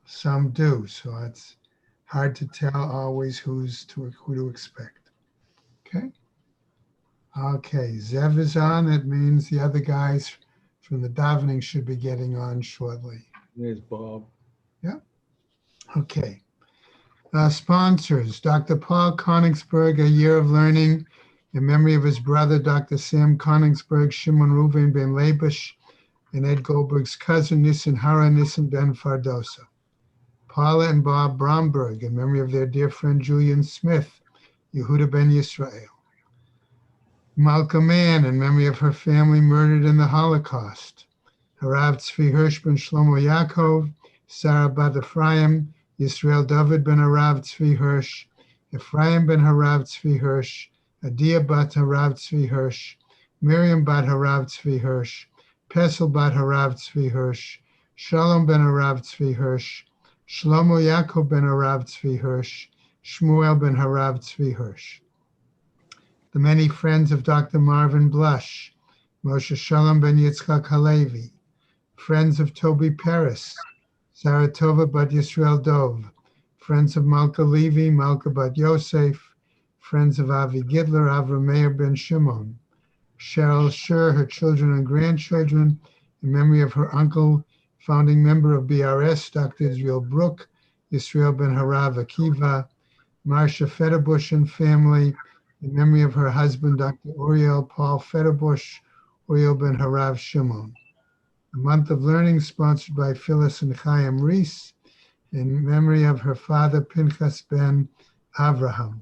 Some do, so it's hard to tell always who to expect. Okay. Okay. Zev is on. That means the other guys from the davening should be getting on shortly. There's Bob. Yeah. Okay. Sponsors: Dr. Paul Konigsberg, A Year of Learning, in memory of his brother, Dr. Sam Konigsberg, Shimon Reuven ben Labish, and Ed Goldberg's cousin, Nissen Hara Nissen ben Fardosa. Paula and Bob Bromberg, in memory of their dear friend Julian Smith, Yehuda ben Yisrael. Malka Mann, in memory of her family murdered in the Holocaust. Harav Tzvi Hirsch ben Shlomo Yaakov, Sarah bat Ephraim, Yisrael David ben Harav Tzvi Hirsch, Ephraim ben Harav Tzvi Hirsch, Adia bat Harav Tzvi Hirsch, Miriam bat Harav Tzvi Hirsch, Pesel bat Harav Tzvi Hirsch, Shalom ben Harav Tzvi Hirsch, Shlomo Yaakov ben Harav Tzvi Hirsch, Shmuel ben Harav Tzvi Hirsch. The many friends of Dr. Marvin Blush, Moshe Shalom ben Yitzchak Halevi, friends of Toby Paris, Saratova bat Yisrael Dov, friends of Malka Levi, Malka bat Yosef, friends of Avi Gidler, Avram Meir ben Shimon, Cheryl Scher, her children and grandchildren, in memory of her uncle, founding member of BRS, Dr. Israel Brook, Yisrael ben Harav Akiva, Marcia Fetterbush and family, in memory of her husband, Dr. Uriel Paul Fetterbush, Uriel ben Harav Shimon. A month of learning sponsored by Phyllis and Chaim Reese, in memory of her father, Pinchas ben Avraham.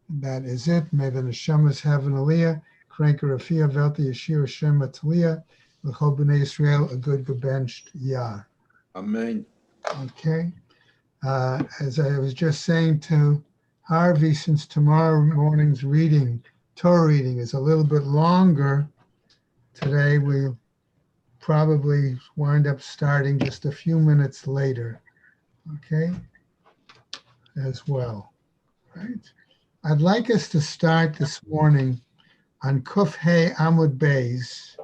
And that is it. May the neshamas have an aliyah. Kranker Rafia Velta Yeshir Hashem Ataliya, L'chol B'nai Yisrael, a good gebenched Yah. Amen. Okay. As I was just saying to Harvey, since tomorrow morning's Torah reading is a little bit longer, today we'll probably wind up starting just a few minutes later. Okay. As well. Right. I'd like us to start this morning on Kuf Hey Amud Beis,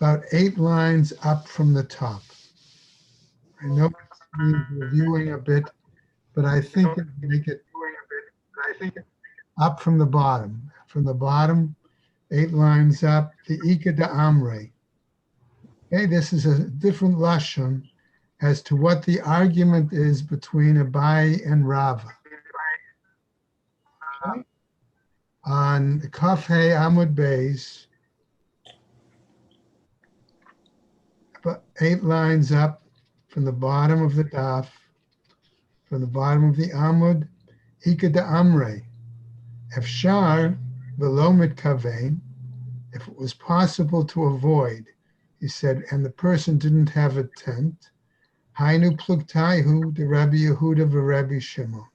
about 8 lines up from the top. I know it means reviewing a bit, but I think it make it up from the bottom. From the bottom, 8 lines up, the Ika de Amre. Okay, this is a different lashon as to what the argument is between Abai and Rava. Okay. On Kaf Hey Amud Beis, about 8 lines up from the bottom of the daf, from the bottom of the Amud, Ika de Amre. Efshar v'lo mitkavein, if it was possible to avoid, he said, and the person didn't have a tent, Hainu plugtaihu de Rabbi Yehuda v'Rabbi Shimon.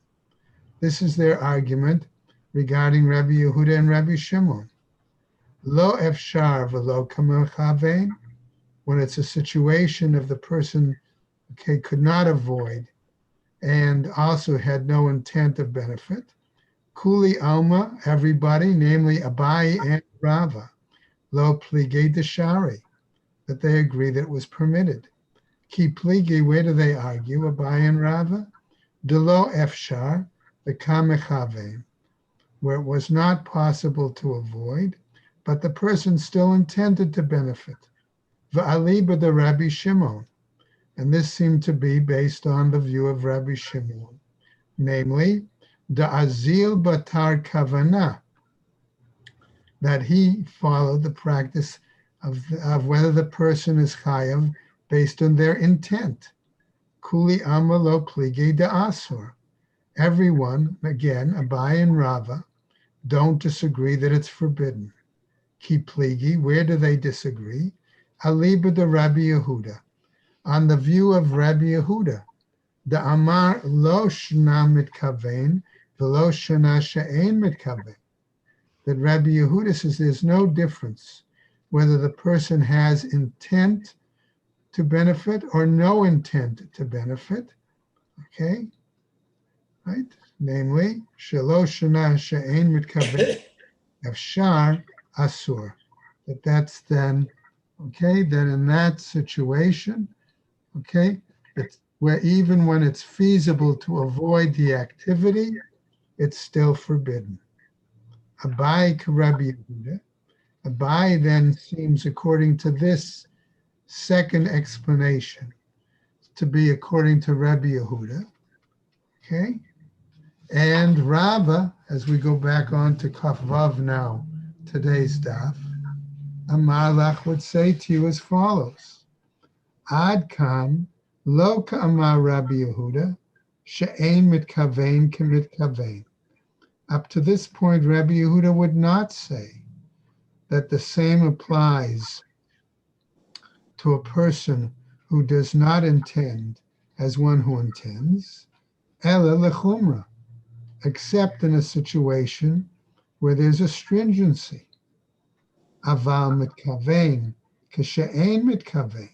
This is their argument regarding Rabbi Yehuda and Rabbi Shimon. Lo efshar v'lo kamerchavein, when it's a situation of the person could not avoid and also had no intent of benefit. Kuli alma, everybody, namely Abai and Rava, lo pligei deshari, that they agree that it was permitted. Ki pligi, where do they argue, Abai and Rava? De lo efshar, the kamechavein, where it was not possible to avoid, but the person still intended to benefit. Va'aliba the Rabbi Shimon, and this seemed to be based on the view of Rabbi Shimon, namely, the azil batar kavana, that he followed the practice of whether the person is chayav based on their intent. Kuli amalo plige de asur. Everyone, again, Abai and Rava, don't disagree that it's forbidden. Ki pligi, where do they disagree? Aliba de Rabbi Yehuda, on the view of Rabbi Yehuda, the Amar lo shna mitkavein v'lo shana she'ein mitkavein, that Rabbi Yehuda says there's no difference whether the person has intent to benefit or no intent to benefit, okay, right? Namely, shelo shana she'ein mitkavein efshar asur, that's then okay, then in that situation, okay, it's where even when it's feasible to avoid the activity, it's still forbidden. Abai Rabbi Yehuda. Abai then seems, according to this second explanation, to be according to Rabbi Yehuda. Okay? And Rabba, as we go back on to Kaf Vav now, today's daf, Amalach would say to you as follows: Ad kan lo ka'amar Rabbi Yehuda, she'ein mitkavein kemitkavein. Up to this point, Rabbi Yehuda would not say that the same applies to a person who does not intend as one who intends, ela lechumra, except in a situation where there's a stringency. Aval mitkavein, kashe'ein mitkavein.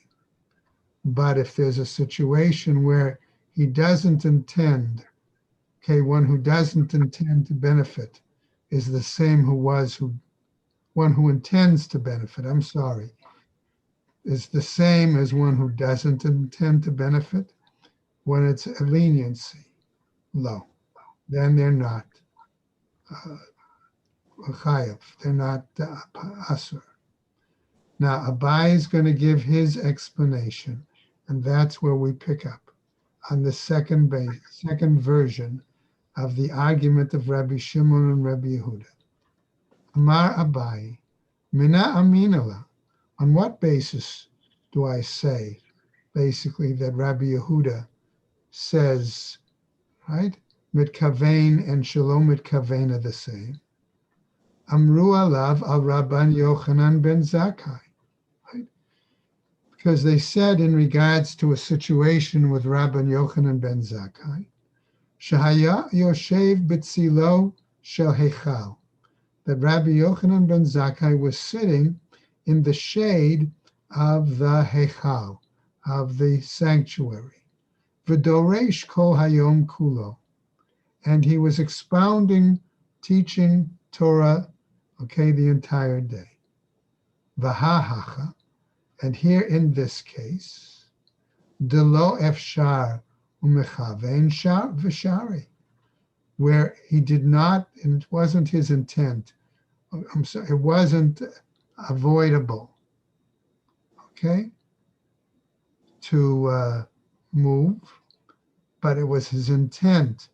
But if there's a situation where he doesn't intend, okay, one who doesn't intend to benefit is the same one who intends to benefit, I'm sorry, is the same as one who doesn't intend to benefit, when it's a leniency, low, then they're not chayav, they're not asur. Now, Abai is going to give his explanation, and that's where we pick up on the second version of the argument of Rabbi Shimon and Rabbi Yehuda. Amar Abai, mina aminala. On what basis do I say, basically, that Rabbi Yehuda says, right, mitkavein and shalom mitkavein are the same? Amru alav al Rabban Yochanan ben Zakkai. Because they said in regards to a situation with Rabban Yochanan ben Zakkai, Shahaya Yoshev B'tzilo Shel Heichal, that Rabbi Yochanan ben Zakkai was sitting in the shade of the Heichal, of the sanctuary, V'doresh Kol Hayom Kulo, and he was expounding, teaching Torah, okay, the entire day. V'hahacha, and here in this case, Delo efshar umechavein shar v'shari, where he did not, and it wasn't his intent. I'm sorry, it wasn't avoidable, okay, to move, but it was his intent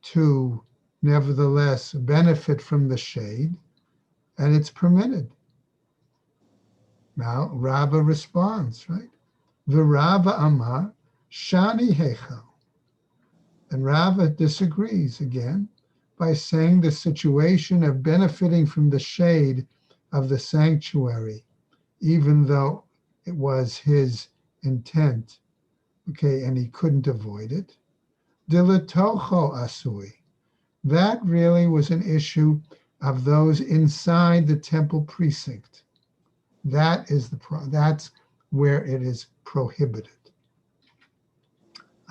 to nevertheless benefit from the shade, and it's permitted. Now, Rabbah responds, right? V'Rava Amar Shani Heichal. And Rabbah disagrees again by saying the situation of benefiting from the shade of the sanctuary, even though it was his intent, okay, and he couldn't avoid it. Dilatocho Asui. That really was an issue of those inside the temple precinct. That's where it is prohibited.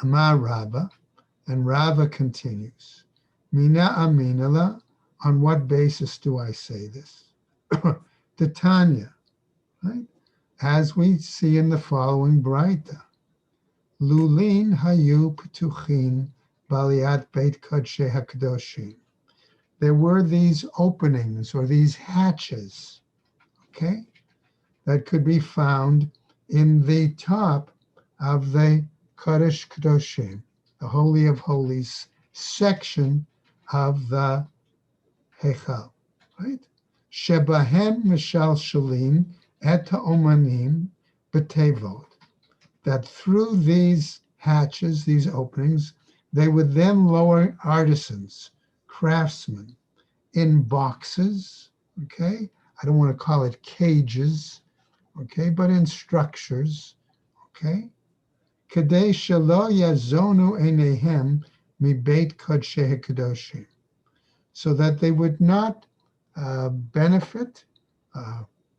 Amar Rabba, and Rava continues, Mina aminala, on what basis do I say this? The Tanya, right? As we see in the following Braita, Lulin hayu petuchin baliat beit kodshe hakdoshim. There were these openings or these hatches, okay, that could be found in the top of the Kodesh Kadoshim, the Holy of Holies section of the Heichal, right? Shebahem mishal shalim et ha'omanim b'tevot. That through these hatches, these openings, they would then lower artisans, craftsmen, in boxes, okay? I don't want to call it cages, okay, but in structures, okay? Kadei shelo yazonu einehem mibeit kodshei kadoshim, so that they would not benefit,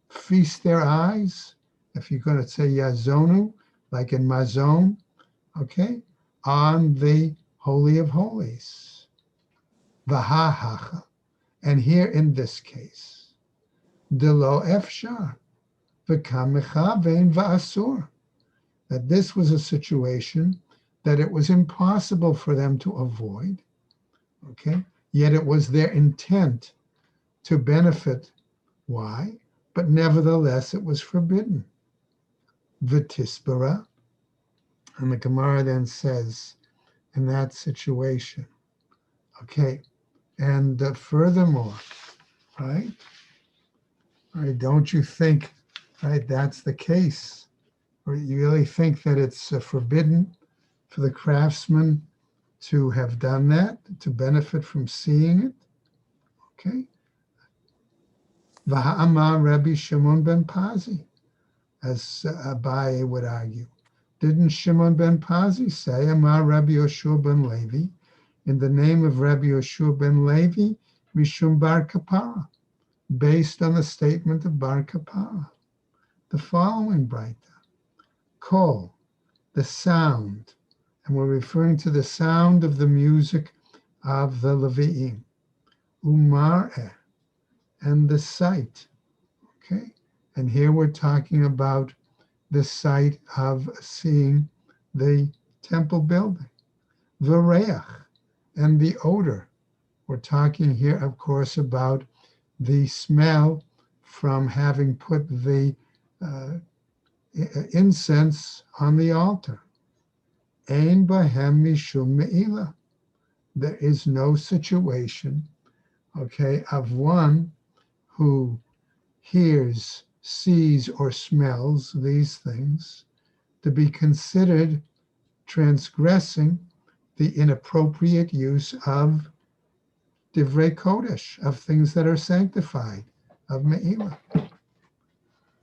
feast their eyes, if you're going to say yazonu, like in mazon, okay, on the Holy of Holies. Vahahacha, and here in this case, delo efshar, v'kamechavein va'asur, that this was a situation that it was impossible for them to avoid, okay? Yet it was their intent to benefit. Why? But nevertheless, it was forbidden. V'tisbara, and the Gemara then says, in that situation, okay, and furthermore, right? Right? Don't you think, right, that's the case? Or you really think that it's forbidden for the craftsman to have done that, to benefit from seeing it? Okay. V'ha'amar Rabbi Shimon ben Pazi, as Abaye would argue. Didn't Shimon ben Pazi say, Amar Rabbi Yoshua ben Levi, in the name of Rabbi Yoshua ben Levi, Mishum Bar Kapara, based on the statement of Bar Kapara? The following Braita, Kol, the sound, and we're referring to the sound of the music of the Levi'im, Umar'eh, and the sight, okay? And here we're talking about the sight of seeing the temple building, V'reach, and the odor. We're talking here, of course, about the smell from having put the incense on the altar. Ein bahem mishum me'ila. There is no situation, okay, of one who hears, sees, or smells these things to be considered transgressing the inappropriate use of divrei kodesh, of things that are sanctified, of me'ila.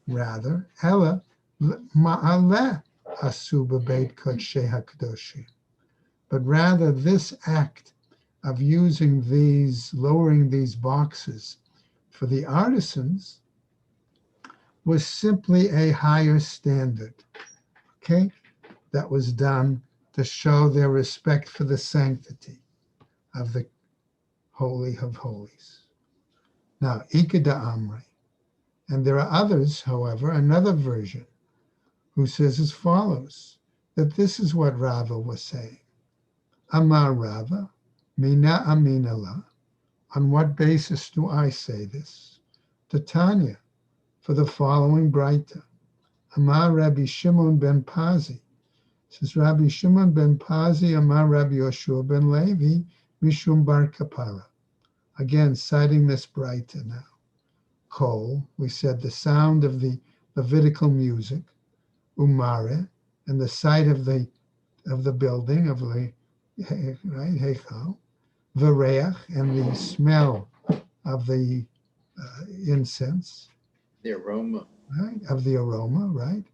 Rather, ela ma'aleh asu b'beit kodshei hakadoshim. But rather, this act of using these, lowering these boxes for the artisans was simply a higher standard, okay? That was done to show their respect for the sanctity of the Holy of Holies. Now, Ikeda Amri. And there are others, however, another version, who says as follows, that this is what Rava was saying. Amar Rava, Mina Aminala. On what basis do I say this? Tanya, for the following Braita. Amar Rabbi Shimon ben Pazi. Says Rabbi Shimon ben Pazi, Amar Rabbi Yoshua ben Levi, Mishum Bar Kapara. Again, citing this Braita now. Kol, we said the sound of the Levitical music, Umare, and the sight of the building of the right Heichal, V'reach, and the smell of the incense, The aroma. right, of the aroma, right?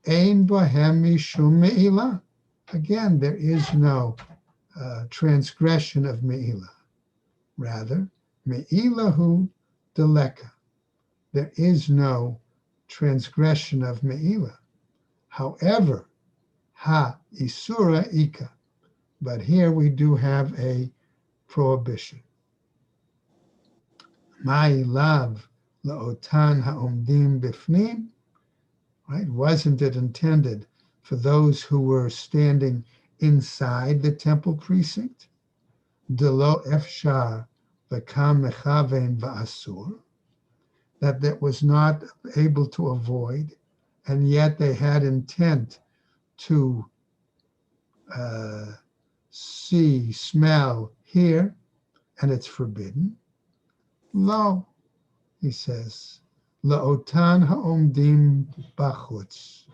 Ein bohem mishum me'ilah. Again, there is no transgression of me'ilah. Rather, me'ilahu deleka. There is no transgression of me'ilah. However, ha isura ika. But here we do have a prohibition. Ma'ilav la'otan ha'omdim bifnim. Right? Wasn't it intended for those who were standing inside the temple precinct? Delo efshar v'kam mechavein va'asur. That was not able to avoid, and yet they had intent to see, smell, hear, and it's forbidden. Lo, he says, la'otan ha'omdim bachutz,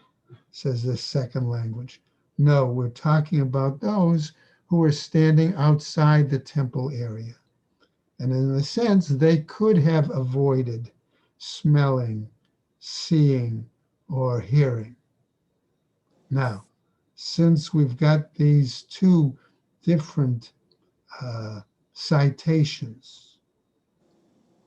says the second language. No, we're talking about those who are standing outside the temple area. And in a sense, they could have avoided smelling, seeing, or hearing. Now, since we've got these two different citations,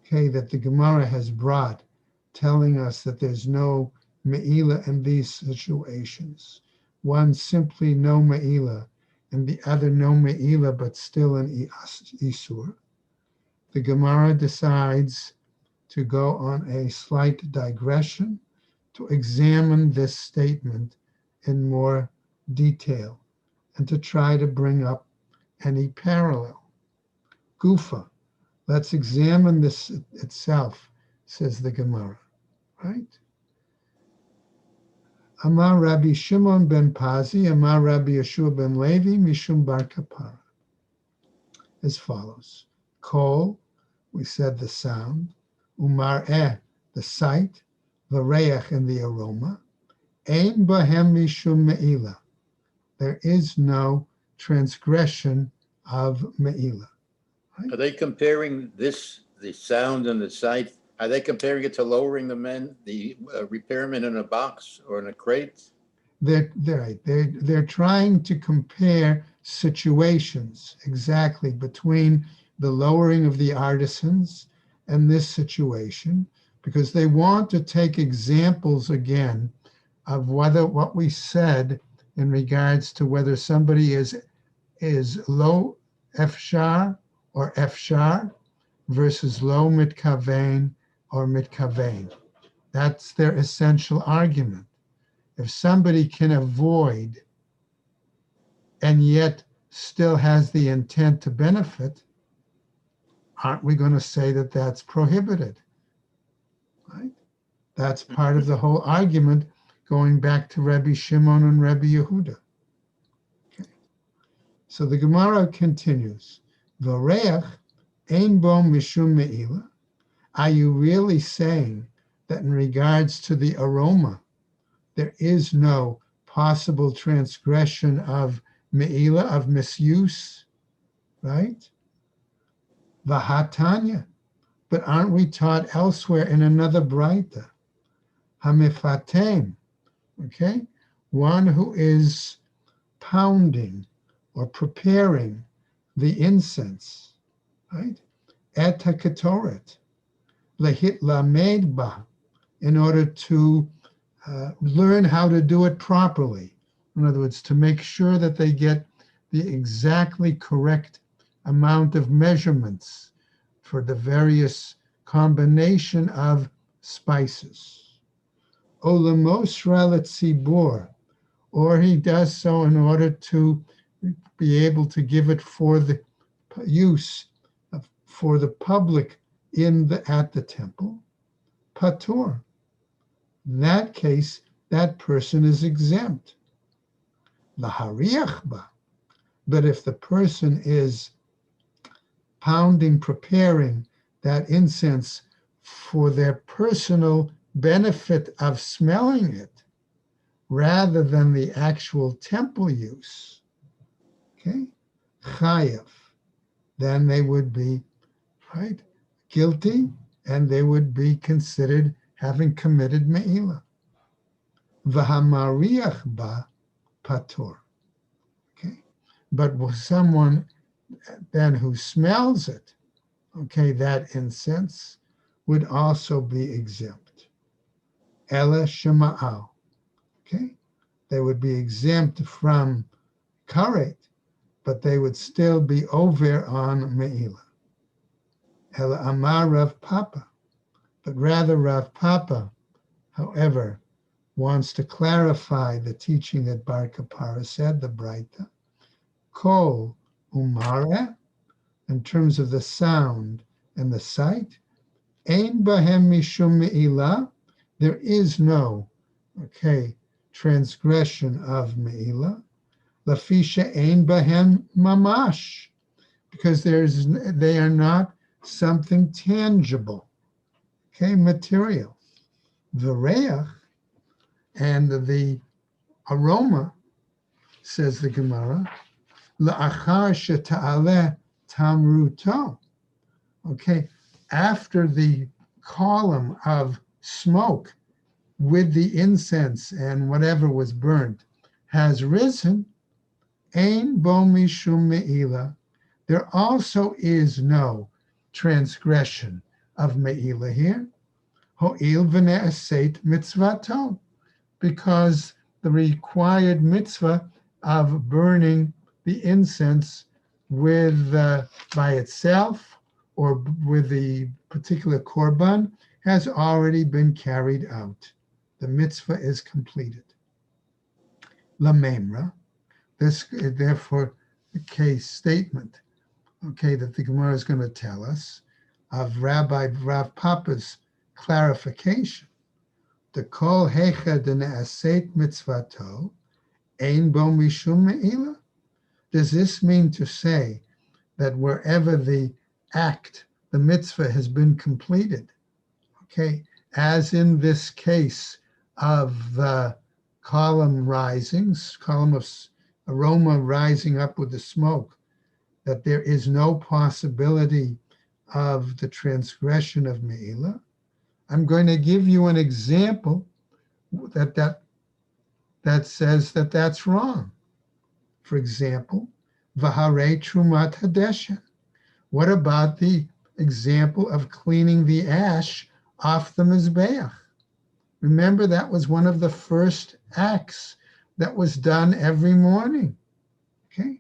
okay, that the Gemara has brought, telling us that there's no me'ilah in these situations. One simply no me'ilah, and the other no me'ilah, but still an isur. The Gemara decides to go on a slight digression to examine this statement in more detail and to try to bring up any parallel. Gufa, let's examine this itself, says the Gemara, right? Amar Rabbi Shimon ben Pazi, Amar Rabbi Yeshua ben Levi, Mishum bar Kapara. As follows. Kol, we said the sound, Umar the sight, Vareach, and the aroma, Ein bahem mishum me'ila. There is no transgression of me'ila. Right? Are they comparing this, the sound and the sight, are they comparing it to lowering the men, the repairmen in a box or in a crate? They're trying to compare situations exactly between the lowering of the artisans and this situation, because they want to take examples again of whether what we said in regards to whether somebody is low efshar or efshar versus low mitkavein or mitkavein. That's their essential argument. If somebody can avoid and yet still has the intent to benefit, aren't we going to say that that's prohibited? Right? That's part of the whole argument going back to Rabbi Shimon and Rabbi Yehuda. Okay. So the Gemara continues. V'reach ein bo mishum me'ila. Are you really saying that in regards to the aroma, there is no possible transgression of me'ila, of misuse, right? Vahatanya. But aren't we taught elsewhere in another braita? Hamifatem, okay? One who is pounding or preparing the incense, right? Et haketoret, lehit lamed ba, in order to learn how to do it properly. In other words, to make sure that they get the exactly correct amount of measurements for the various combination of spices. Olamosra letzibor, or he does so in order to be able to give it for the use for the public at the temple. Patur. In that case, that person is exempt. Lahariach ba. But if the person is pounding, preparing that incense for their personal benefit of smelling it, rather than the actual temple use, okay, chayav, then they would be, right, guilty, and they would be considered having committed me'ila. V'hamariach ba patur. Okay, but someone then who smells it, okay, that incense would also be exempt. Ela shema'al. Okay, they would be exempt from karet, but they would still be over on me'ila. Ela amar Rav Papa. But rather Rav Papa, however, wants to clarify the teaching that Bar Kapara said, the Braita, Kol Umara, in terms of the sound and the sight, Ein Bahem Mishum Me'ila, there is no, okay, transgression of Me'ila, Lafisha Ein Bahem Mamash, because they are not something tangible. Okay, material. The reach and the aroma, says the Gemara, la'achar sheta'aleh tamruto. Okay, after the column of smoke with the incense and whatever was burnt has risen, ein bo mishum me'ila. There also is no transgression of me'ila here, ho'il v'ne'aseit mitzvato, because the required mitzvah of burning the incense with by itself or with the particular korban has already been carried out. The mitzvah is completed. Lamemra, this therefore the case statement, okay, that the Gemara is going to tell us of Rabbi Rav Papa's clarification. The kol hecha dene'aseit mitzvato ein bo mishum me'ila. Does this mean to say that wherever the act, the mitzvah has been completed, okay, as in this case of the column of aroma rising up with the smoke, that there is no possibility of the transgression of Me'ilah? I'm going to give you an example that says that that's wrong. For example, Vahare Trumat Hadeshen. What about the example of cleaning the ash off the Mizbeach? Remember, that was one of the first acts that was done every morning. Okay?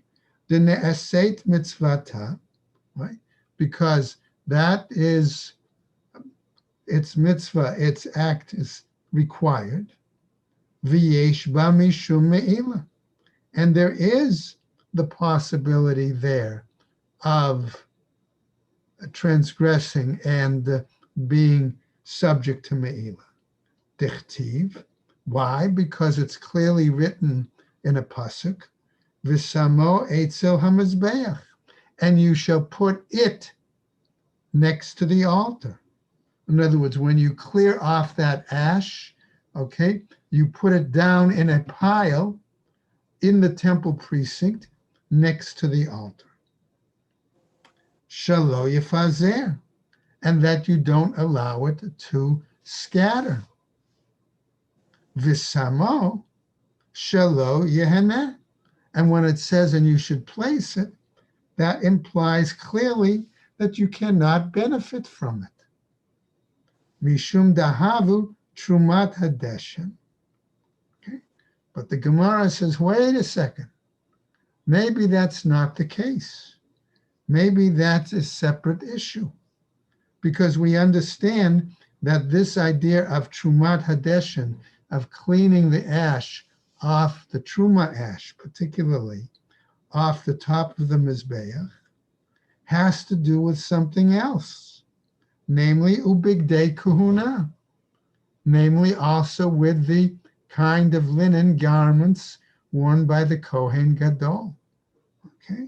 The Ne'aseit Mitzvata, right? Because that is its mitzvah, its act is required. V'yesh ba mishum me'ila. And there is the possibility there of transgressing and being subject to me'ila. Dichtiv. Why? Because it's clearly written in a pasuk, V'samo etzel hamizbeach, and you shall put it next to the altar. In other words, when you clear off that ash, okay, you put it down in a pile in the temple precinct next to the altar. Shalo yafazer, and that you don't allow it to scatter. Visamo shalo yehena, and when it says and you should place it, that implies clearly that you cannot benefit from it. Mishum dahavu trumat hadeshen. Okay, but the Gemara says, wait a second. Maybe that's not the case. Maybe that's a separate issue, because we understand that this idea of trumat hadeshen, of cleaning the ash off the truma ash, particularly off the top of the mizbeach, has to do with something else, namely ubigdei kuhuna, namely also with the kind of linen garments worn by the Kohen Gadol. Okay?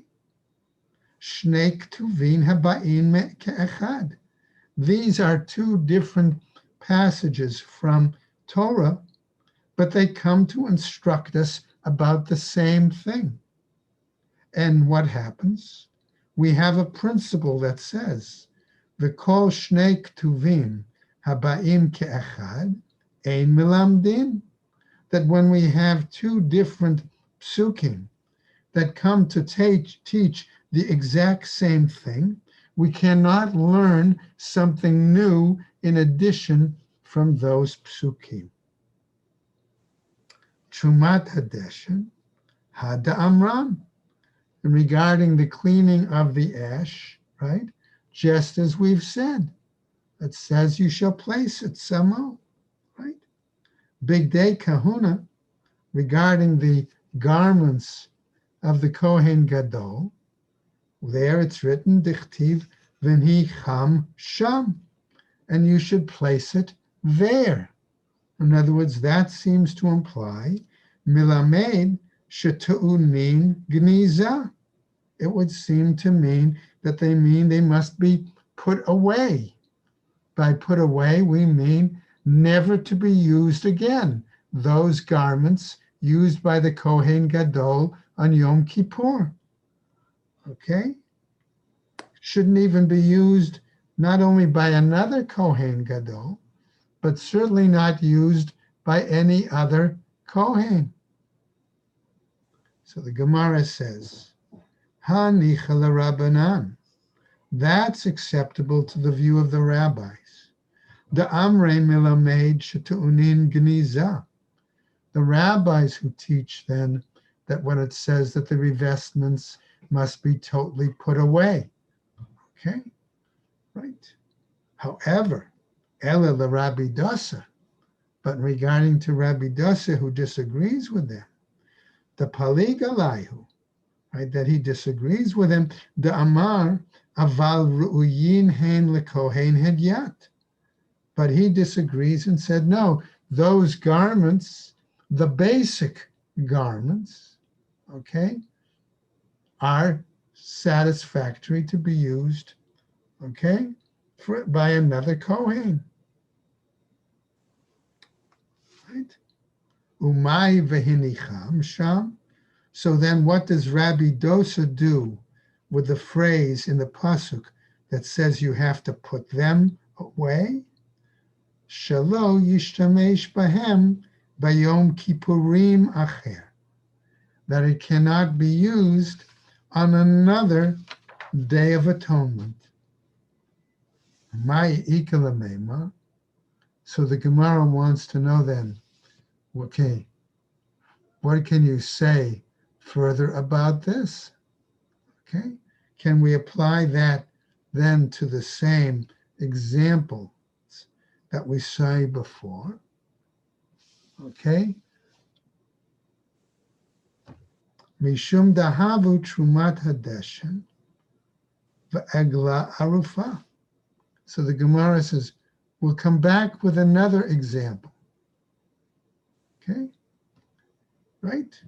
Shnei ktuvin haba'in ke'echad. These are two different passages from Torah, but they come to instruct us about the same thing. And what happens? We have a principle that says, V'kol shnei ktuvim haba'im ke'echad ein milamdin, that when we have two different psukim that come to teach the exact same thing, we cannot learn something new in addition from those psukim. Trumat hadeshen hada amram, regarding the cleaning of the ash, right? Just as we've said, it says you shall place it somehow, right? Bigdei kahuna, regarding the garments of the Kohen Gadol, there it's written, dichtiv v'hi cham sham, and you should place it there. In other words, that seems to imply milamed shetu'unin gniza. It would seem to mean that they mean they must be put away. By put away, we mean never to be used again. Those garments used by the Kohen Gadol on Yom Kippur. Okay? Shouldn't even be used not only by another Kohen Gadol, but certainly not used by any other Kohen. So the Gemara says, Hanicha l'Rabbanan. That's acceptable to the view of the rabbis. The Amrei milamed shetu'unin gniza. The rabbis who teach then that when it says that the revestments must be totally put away. Okay? Right. However, Ela l'Rabbi Dasa, But regarding to Rabbi Dosa, who disagrees with them, the Palig Alaihu, right, that he disagrees with him, the Amar Aval Ru'uyin Hein Lekohen Hedyat. But he disagrees and said, no, those garments, the basic garments, okay, are satisfactory to be used, okay, by another Kohen. Right? Umay vehinicham sham. So then what does Rabbi Dosa do with the phrase in the pasuk that says you have to put them away? Shalo yishtamesh bahem bayom kippurim acher. That it cannot be used on another Day of Atonement. My ikalamema. So the Gemara wants to know then, okay, what can you say further about this? Okay, can we apply that then to the same examples that we say before? Okay. Mishum dahavu trumat hadeshen v'egla arufa. So the Gemara says, we'll come back with another example. Okay, right?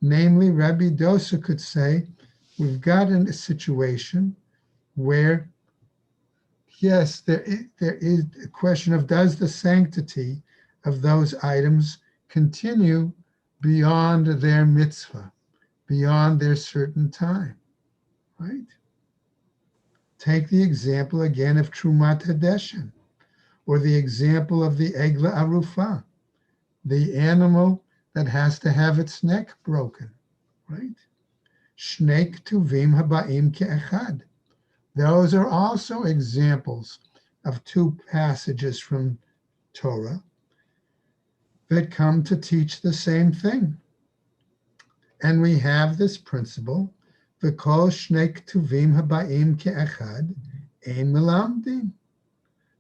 Namely, Rabbi Dosa could say, we've got a situation where, yes, there is a question of does the sanctity of those items continue beyond their mitzvah, beyond their certain time, right? Take the example again of Trumat Hadeshen, or the example of the Egla Arufa, the animal that has to have its neck broken, right? Shnei Ktuvim Habaim Ke'echad. Those are also examples of two passages from Torah that come to teach the same thing. And we have this principle, V'kol Shnei Ktuvim Habaim Ke'echad Ein Melamdim,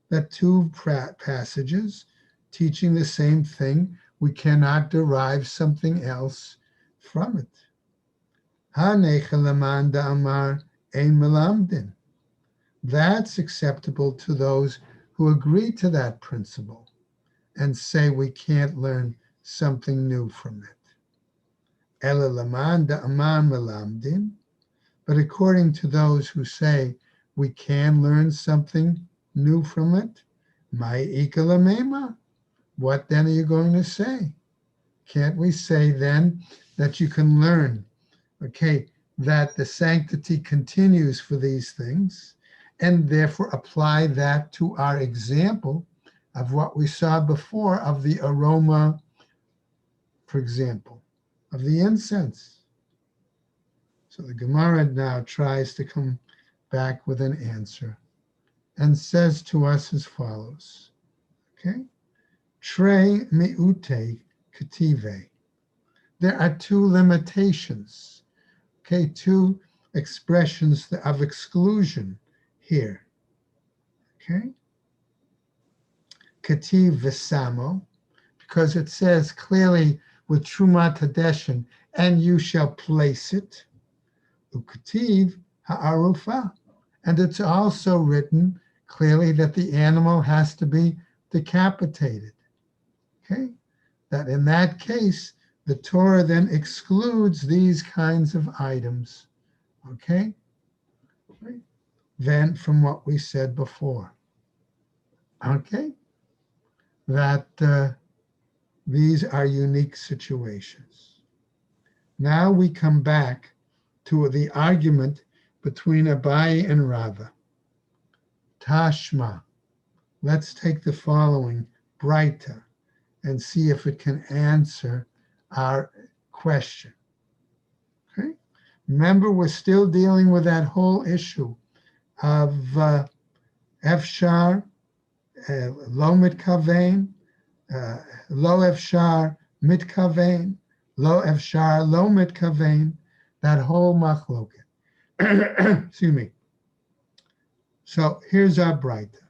that two passages teaching the same thing, we cannot derive something else from it. Hanechelaman da'amar ein melamdin. That's acceptable to those who agree to that principle and say we can't learn something new from it. Elelaman da'amar melamdin. But according to those who say we can learn something new from it, mai ikalamema. What then are you going to say? Can't we say then that you can learn, okay, that the sanctity continues for these things, and therefore apply that to our example of what we saw before of the aroma, for example, of the incense? So the Gemara now tries to come back with an answer and says to us as follows, okay? Tre meute kative. There are two limitations, okay, two expressions of exclusion here, okay? Kativ v'samo, because it says clearly with Trumat Hadeshen, and you shall place it, ukativ ha'arufa, and it's also written clearly that the animal has to be decapitated. Okay, that in that case, the Torah then excludes these kinds of items, okay, right? Then from what we said before, okay, that these are unique situations. Now we come back to the argument between Abaye and Rava. Tashma, let's take the following Braita and see if it can answer our question. Okay? Remember, we're still dealing with that whole issue of Efshar, Lo Mitkavein, Lo Efshar Mitkavein, Lo Efshar Lo Mitkavein, that whole machloket. Excuse me. So here's our Braita.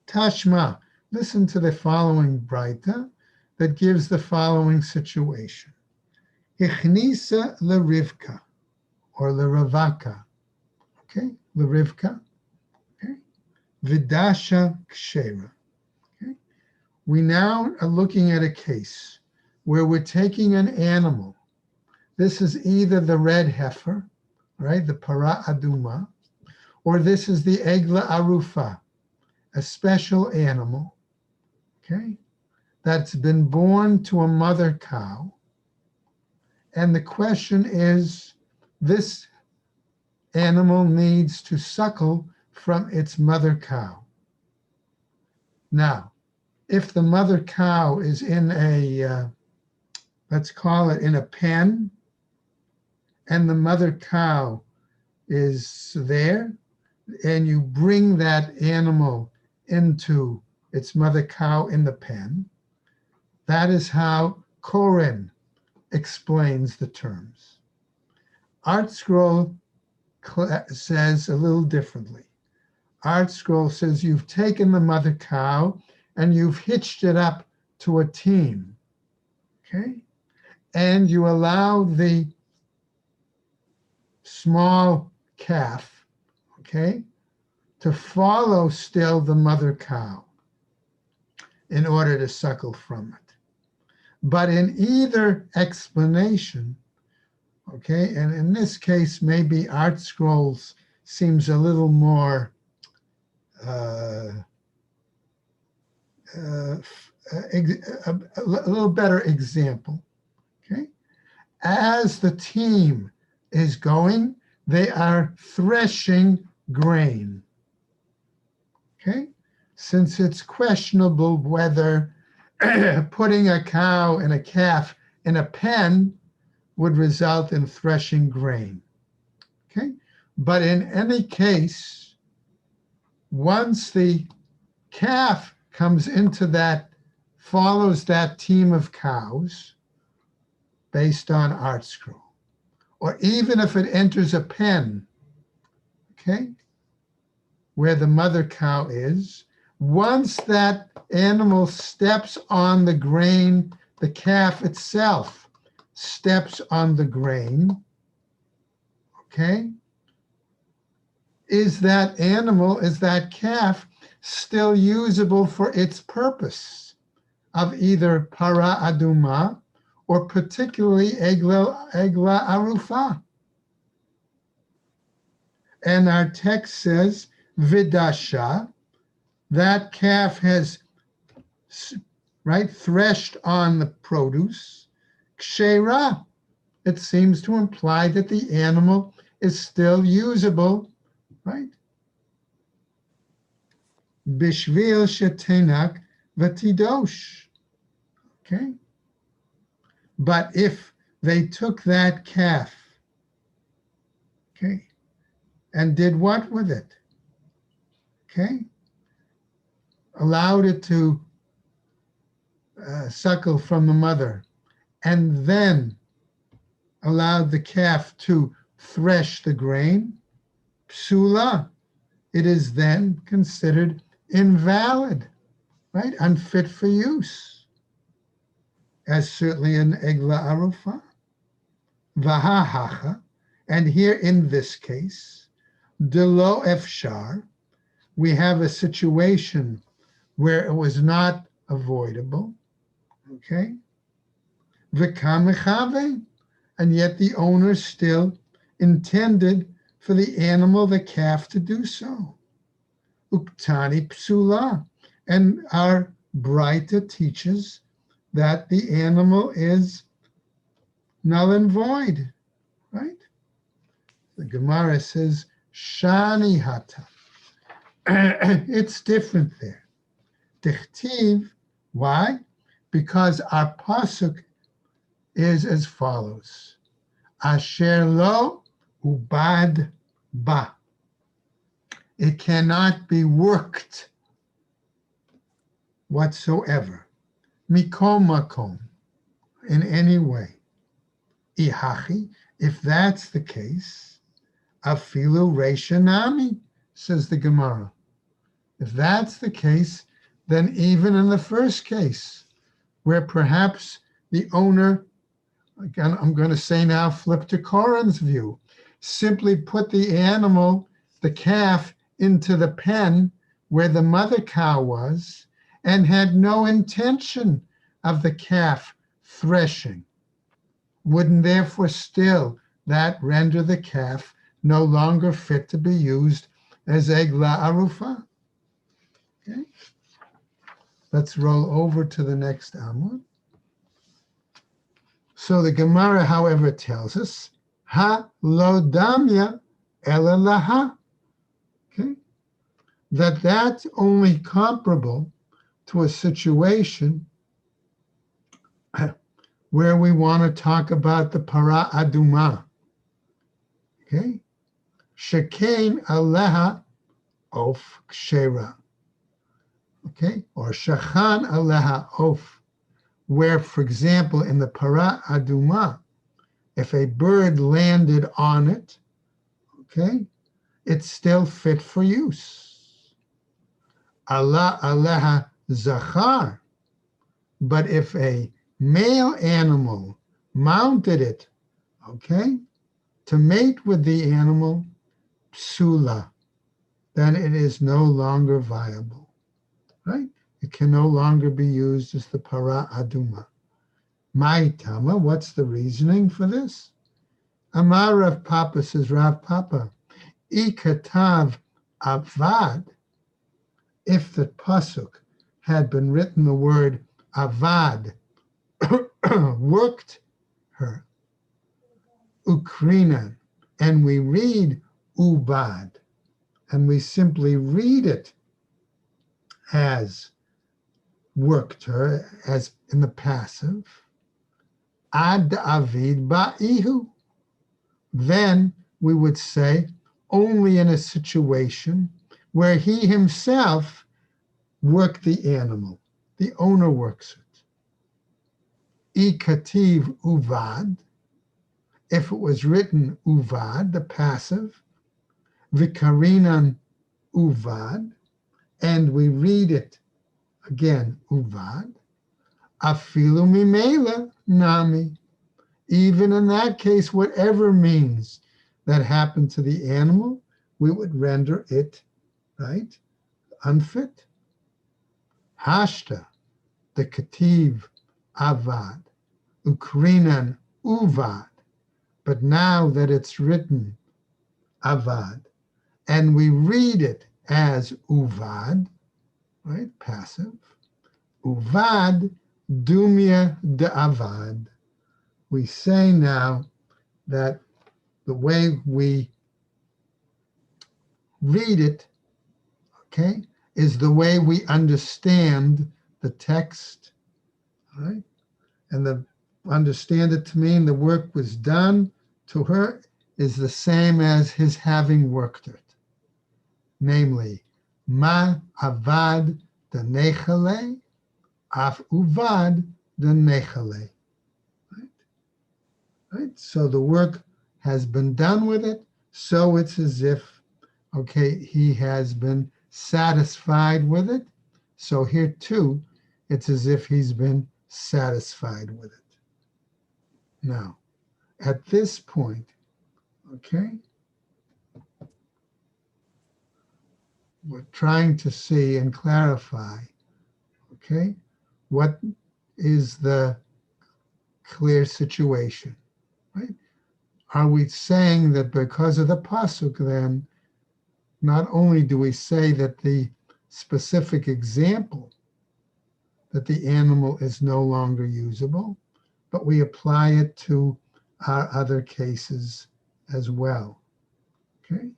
Tashma, listen to the following Braita that gives the following situation. Ichnisa lerivka, or lerevaka, okay, lerivka, okay, vidasha kshera, okay. We now are looking at a case where we're taking an animal. This is either the red heifer, right, the para aduma, or this is the egla arufa, a special animal, okay, that's been born to a mother cow. And the question is, this animal needs to suckle from its mother cow. Now, if the mother cow is in a, let's call it in a pen, and the mother cow is there, and you bring that animal into its mother cow in the pen, that is how Koren explains the terms. Art Scroll says a little differently. Art Scroll says you've taken the mother cow and you've hitched it up to a team, okay? And you allow the small calf, okay, to follow still the mother cow in order to suckle from it. But in either explanation, okay, and in this case, maybe Art Scrolls seems a little more a little better example, okay? As the team is going, they are threshing grain, okay? Since it's questionable whether putting a cow and a calf in a pen would result in threshing grain, okay? But in any case, once the calf comes into that, follows that team of cows based on Art Scroll, or even if it enters a pen, okay, where the mother cow is, once that animal steps on the grain, the calf itself steps on the grain, okay, is that animal, is that calf still usable for its purpose of either para aduma or particularly egla arufa? And our text says, vidasha, that calf has, right, threshed on the produce. Kshera, it seems to imply that the animal is still usable, right? Bishvil shetenak vatidosh, okay? But if they took that calf, okay, and did what with it? Okay, allowed it to suckle from the mother, and then allowed the calf to thresh the grain, psula, it is then considered invalid, right? Unfit for use, as certainly an egla arufa. Vahahacha, and here in this case, delo efshar, we have a situation where it was not avoidable, okay? V'kamechave, and yet the owner still intended for the animal, the calf, to do so. Uktani psula, and our Braita teaches that the animal is null and void, right? The Gemara says, shani hata. It's different there. Dichtiv, why? Because our pasuk is as follows: Asher lo ubad ba. It cannot be worked whatsoever. Mikom makom, in any way. Ihachi, if that's the case, afilu reishanami, says the Gemara. If that's the case, than even in the first case, where perhaps the owner, again, I'm going to say now, flip to Corin's view, simply put the animal, the calf, into the pen where the mother cow was and had no intention of the calf threshing. Wouldn't therefore still that render the calf no longer fit to be used as egla arufa? Okay. Let's roll over to the next Amud. So the Gemara, however, tells us, ha lo damya ela laha, okay, that that's only comparable to a situation where we want to talk about the para aduma, okay, shekain aleha of kshera, okay, or shachan aleha of, where, for example, in the para aduma, if a bird landed on it, okay, it's still fit for use. Allah aleha zachar, but if a male animal mounted it, okay, to mate with the animal, psula, then it is no longer viable, right? It can no longer be used as the para aduma. Maitama, what's the reasoning for this? Amar Rav Papa, says Rav Papa, ikatav avad, if the pasuk had been written the word avad, worked her, ukrinan, and we read ubad, and we simply read it as worked her, as in the passive, ad avid ba'ihu, then we would say only in a situation where he himself worked the animal, the owner works it. Ikativ uvad, if it was written uvad, the passive, vikarinan uvad, and we read it again uvad, afilu mimela nami, even in that case, whatever means that happened to the animal, we would render it, right, unfit. Hashta, the kativ avad, ukrinan uvad, but now that it's written avad, and we read it as uvad, right, passive, uvad dumya de avad. We say now that the way we read it, okay, is the way we understand the text, right? And the understand it to mean the work was done to her is the same as his having worked it. Namely, ma avad de nechale, af uvad de nechale. Right? So the work has been done with it, so it's as if, okay, he has been satisfied with it. So here too, it's as if he's been satisfied with it. Now, at this point, okay, we're trying to see and clarify, okay, what is the clear situation, right? Are we saying that because of the pasuk, then not only do we say that the specific example that the animal is no longer usable, but we apply it to our other cases as well, okay?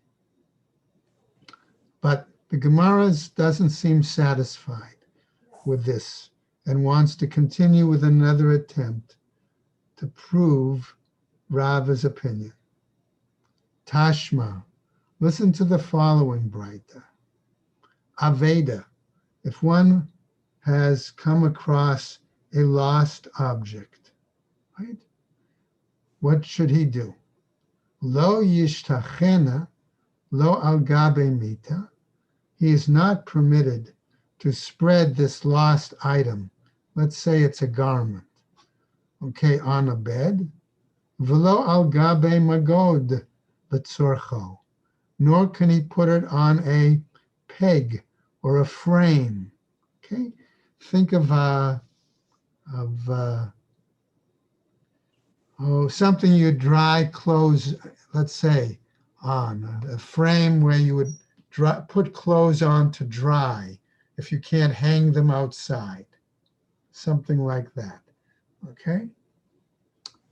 But the Gemara doesn't seem satisfied with this and wants to continue with another attempt to prove Rava's opinion. Tashma, listen to the following Braita. Aveda, if one has come across a lost object, right? What should he do? Lo yishtachena, lo al gabe mita. He is not permitted to spread this lost item. Let's say it's a garment, okay, on a bed. V'lo al gabe magod letzorcho, nor can he put it on a peg or a frame. Okay, think of something you dry clothes, let's say, on a frame where you would put clothes on to dry if you can't hang them outside, something like that. Okay,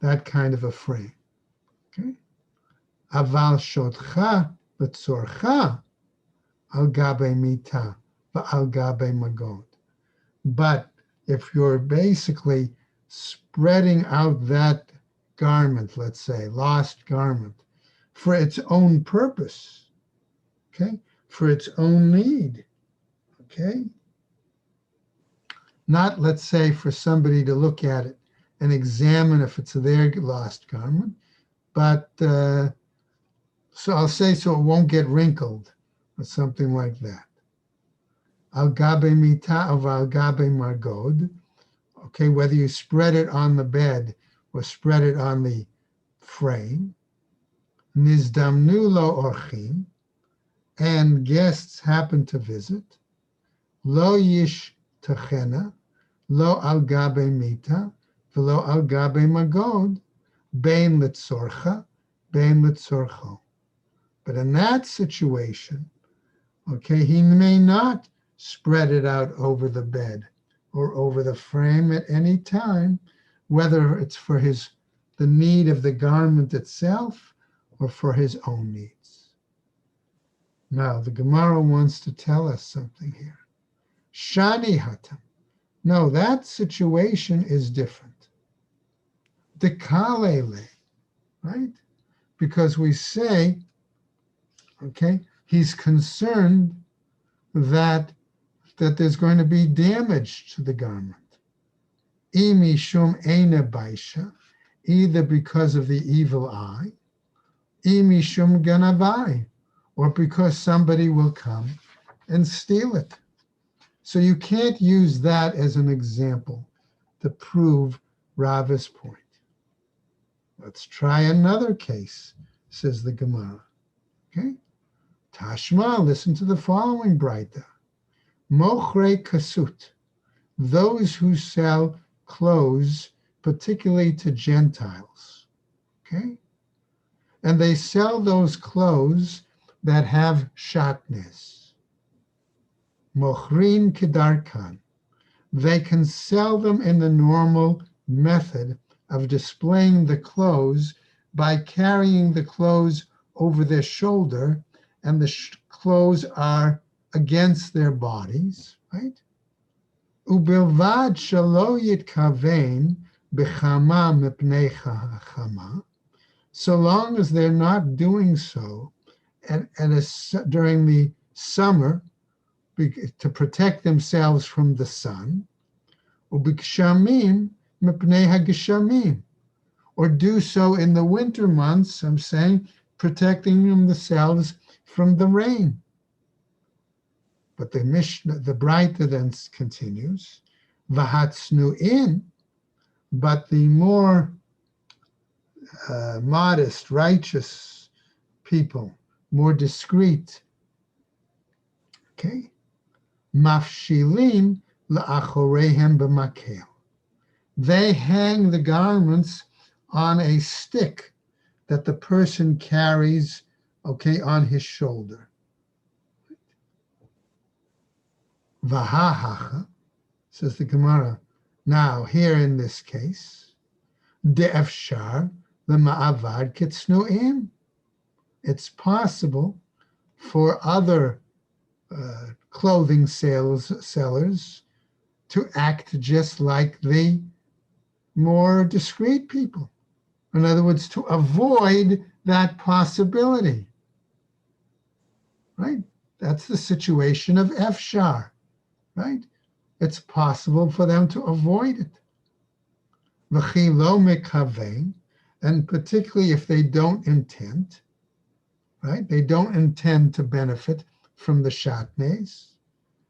that kind of a frame. Okay, aval shotcha letzorcha al gabe mita va'al gabe magod. But if you're basically spreading out that garment, let's say, lost garment, for its own purpose, okay, for its own need, okay, not, let's say, for somebody to look at it and examine if it's their lost garment, but so I'll say so it won't get wrinkled or something like that. Al gabe mita of al gabe margod. Okay, whether you spread it on the bed or spread it on the frame. Nizdamnu lo orchim, and guests happen to visit. Lo yish techena, lo al gabe mita, velo al gabe magod, bein litzorcha, bein litzorcho. But in that situation, okay, he may not spread it out over the bed or over the frame at any time, whether it's for the need of the garment itself or for his own needs. Now, the Gemara wants to tell us something here. Shani hatam. No, that situation is different. Dekalele, right? Because we say, okay, he's concerned that there's going to be damage to the garment. Imishum ena baisha, either because of the evil eye, imishum ganavai, or because somebody will come and steal it. So you can't use that as an example to prove Rava's point. Let's try another case, says the Gemara. Okay? Tashma, listen to the following Braita. Mochre kasut, those who sell clothes, particularly to Gentiles. Okay? And they sell those clothes that have shatnez. Mochrin kedarkan. They can sell them in the normal method of displaying the clothes by carrying the clothes over their shoulder, and the clothes are against their bodies, right? Ubilvad shalo yitkavein b'chama mipnei chama, so long as they're not doing so during the summer to protect themselves from the sun, ubikshamim mipnei hagishamim, or do so in the winter months, I'm saying, protecting themselves from the rain. But the Mishnah, the Braita then continues, Vahatsnu'in, but the more modest, righteous people, more discreet, okay, Mafshilim la'achorehem b'makel. They hang the garments on a stick that the person carries, okay, on his shoulder. Vahahacha, says the Gemara. Now, here in this case, de'efshar l'ma'avad kitsnu'im. It's possible for other clothing sellers to act just like the more discreet people. In other words, to avoid that possibility. Right? That's the situation of efshar. Right? It's possible for them to avoid it. V'chi lo mekavein, and particularly if they don't intend, right? They don't intend to benefit from the shatnez.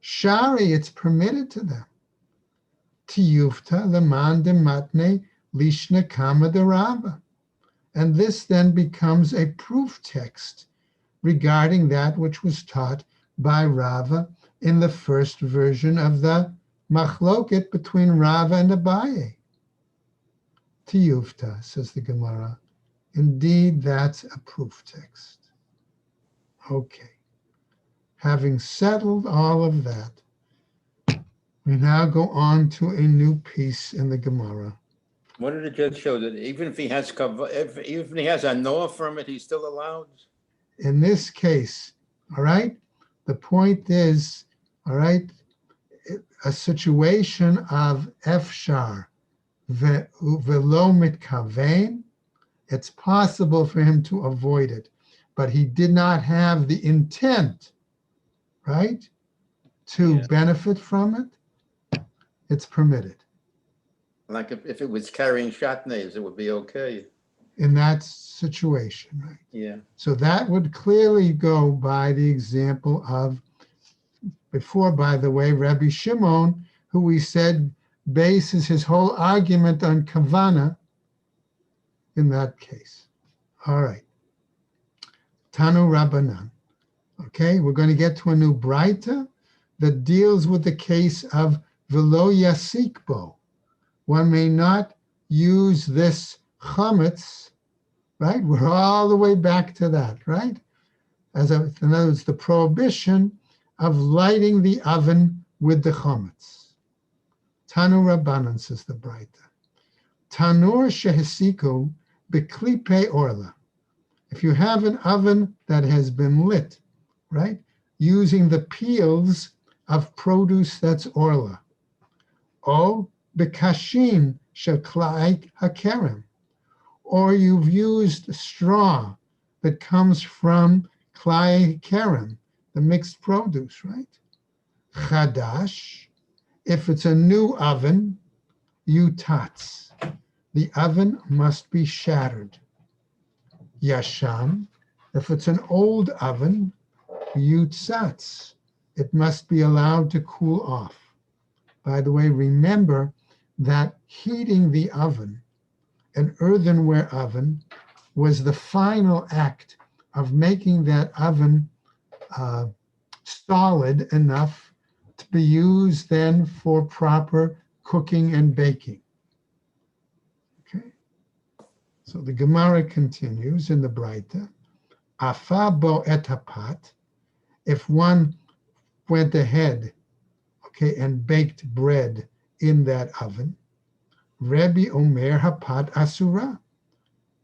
Shari, it's permitted to them. Tiyufta leman de matne lishna kama de Rava. And this then becomes a proof text regarding that which was taught by Rava in the first version of the machloket between Rava and Abaye. Tiyufta, says the Gemara. Indeed, that's a proof text. Okay. Having settled all of that, we now go on to a new piece in the Gemara. What did it just show? That even if he has even if he has a no from it, he's still allowed? In this case, all right, the point is, all right, a situation of efshar velo mitkavein, it's possible for him to avoid it, but he did not have the intent, right, to benefit from it. It's permitted. Like if it was carrying shatnez, it would be okay. In that situation, right? Yeah. So that would clearly go by the example of before, by the way, Rabbi Shimon, who we said bases his whole argument on kavana in that case. All right. Tanu Rabbanan. Okay, we're going to get to a new Braita that deals with the case of velo yasikbo. One may not use this chametz, right? We're all the way back to that, right? In other words, the prohibition of lighting the oven with the chametz. Tanu Rabbanan, says the Braita. Tanur shehesiku beklipe orla. If you have an oven that has been lit, right, using the peels of produce that's orla, o bekashin sheklai hakerem, or you've used straw that comes from klai kerem, the mixed produce, right? Chadash, if it's a new oven, yutatz, the oven must be shattered. Yasham, if it's an old oven, yutzatz, it must be allowed to cool off. By the way, remember that heating the oven, an earthenware oven, was the final act of making that oven solid enough to be used then for proper cooking and baking. Okay. So the Gemara continues in the Braita, Afa bo etapat, if one went ahead, okay, and baked bread in that oven, Rebbe Omer hapat asura.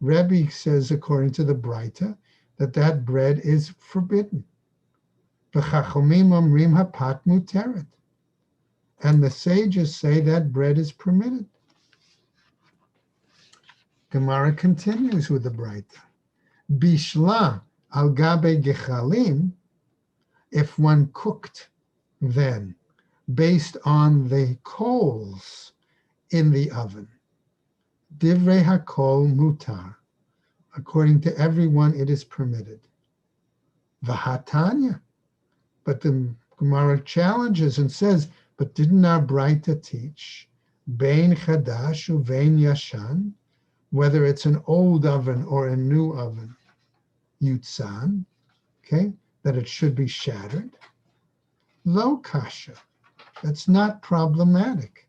Rebbe says, according to the Braita, that bread is forbidden. V'chachomim omrim hapat muteret. And the sages say that bread is permitted. Gemara continues with the Braita. Bishla al gabe gechalim, if one cooked then based on the coals in the oven, divrei hakol mutar, according to everyone it is permitted. Vahatanya, but the Gemara challenges and says, but didn't our Braita teach bein chadash uvein yashan, whether it's an old oven or a new oven, yutzan, okay, that it should be shattered? Lo kasha, that's not problematic.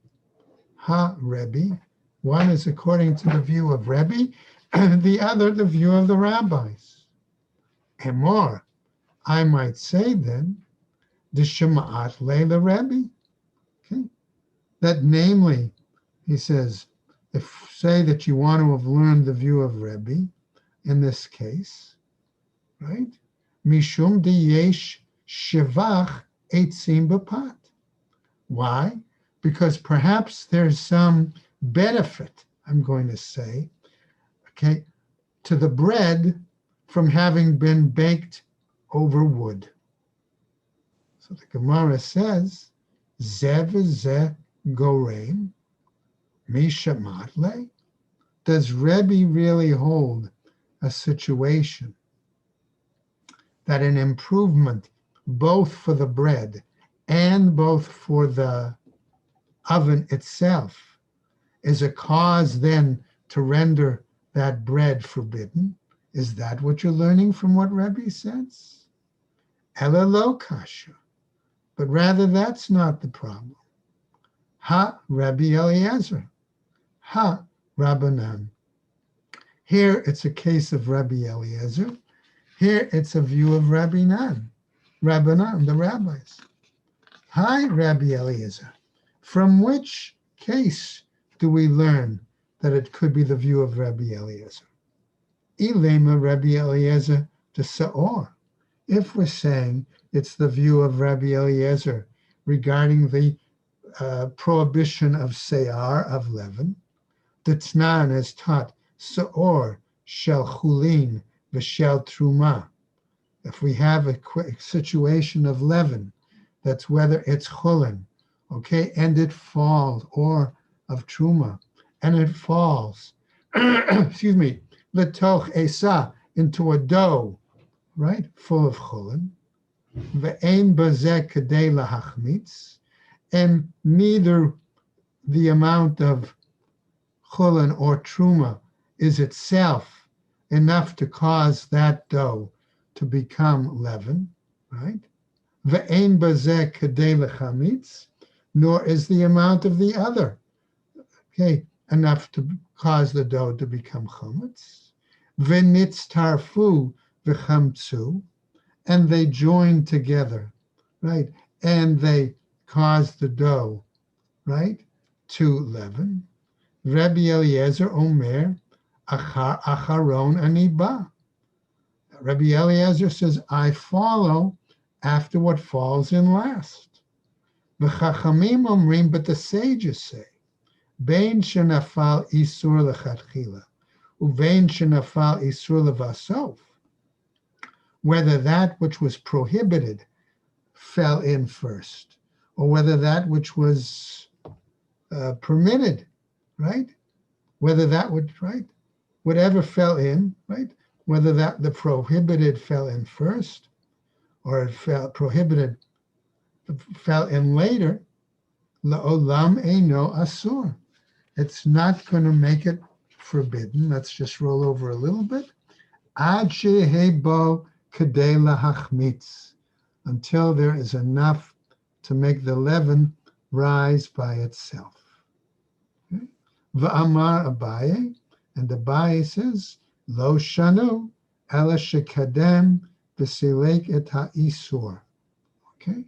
Ha Rebbe, one is according to the view of Rebbe, and the other the view of the rabbis. Emor, I might say then, the Shema'at Leila Rebbe, okay, that namely, he says, if say that you want to have learned the view of Rebbe in this case, right? Mishum de yesh shivach eitzim b'pat. Why? Because perhaps there's some benefit, I'm going to say, okay, to the bread from having been baked over wood. So the Gemara says, Zev zeh gorein mishamat. Does Rebbe really hold a situation that an improvement both for the bread and both for the oven itself is a cause then to render that bread forbidden. Is that what you're learning from what Rebbe says? Ela lo kasha. But rather, that's not the problem. Ha Rabbi Eliezer. Ha Rabbanan. Here it's a case of Rabbi Eliezer. Here it's a view of Rabbanan, the rabbis. Hi, Rabbi Eliezer. From which case do we learn that it could be the view of Rabbi Eliezer? Ilema Rabbi Eliezer de Saor. If we're saying it's the view of Rabbi Eliezer regarding the prohibition of Seyar, of leaven, the Tnan has taught Saor shel chulin v'shel truma. If we have a situation of leaven, that's whether it's chulin, okay, and it falls, or of truma, and it falls, excuse me, letoch esa, into a dough, right, full of chulin, ve'ein bazeh kedei lahachmitz, and neither the amount of chulin or truma is itself enough to cause that dough to become leaven, right? Ve'ein bazeh kedei lechamitz, nor is the amount of the other, okay, enough to cause the dough to become chametz. V'nitztarfu v'chamtzu, and they join together, right? And they cause the dough, right, to leaven. Rabbi Eliezer Omer, acharon aniba. Rabbi Eliezer says, I follow after what falls in last. V'chachamim omrim, but the sages say, bein shenafal isur lechatchila, uvein shenafal isur levasof, whether that which was prohibited fell in first, or whether that which was permitted, right? Whether that would, right? Whatever fell in, right? Whether that the prohibited fell in first, or it fell in later, la'olam eino asur. It's not going to make it forbidden. Let's just roll over a little bit. Ad shehebo kedei lahachmitz, until there is enough to make the leaven rise by itself. Okay? Va'amar Abaye, and Abaye says, lo shanu ela shekadem v'silek et ha'isur. Okay?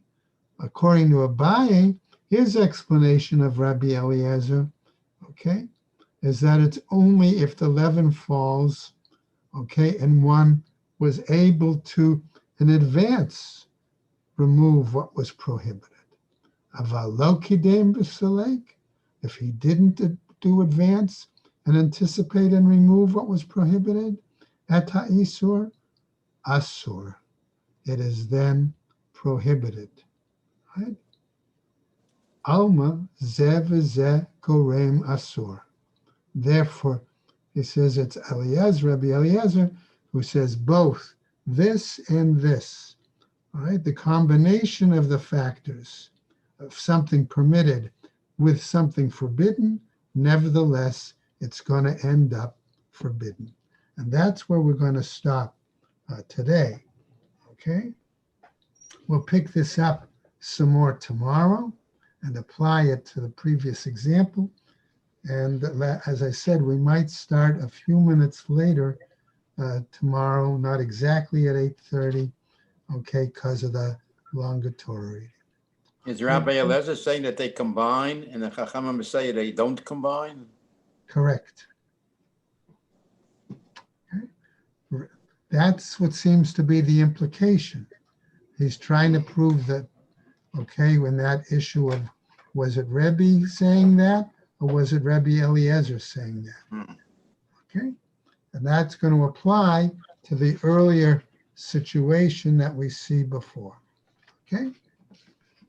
According to Abaye, his explanation of Rabbi Eliezer, okay, is that it's only if the leaven falls, okay, and one was able to, in advance, remove what was prohibited. Aval lo kidem b'silek, if he didn't do advance and anticipate and remove what was prohibited, et ha'isur, asur, it is then prohibited, right? Alma ze v'ze gorem asur. Therefore, he says it's Eliezer, Rabbi Eliezer, who says both this and this, all right? The combination of the factors of something permitted with something forbidden, nevertheless, it's going to end up forbidden. And that's where we're going to stop today, okay? We'll pick this up some more tomorrow and apply it to the previous example. And as I said, we might start a few minutes later tomorrow, not exactly at 8:30, okay, because of the longer Torah reading. Is Rabbi Eliezer saying that they combine, and the Chachamim say they don't combine? Correct. Okay. That's what seems to be the implication. He's trying to prove that, okay, when that issue of, was it Rebbe saying that, or was it Rabbi Eliezer saying that? Okay, and that's going to apply to the earlier situation that we see before. Okay,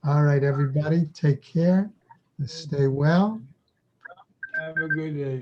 all right, everybody, take care and stay well. Have a good day.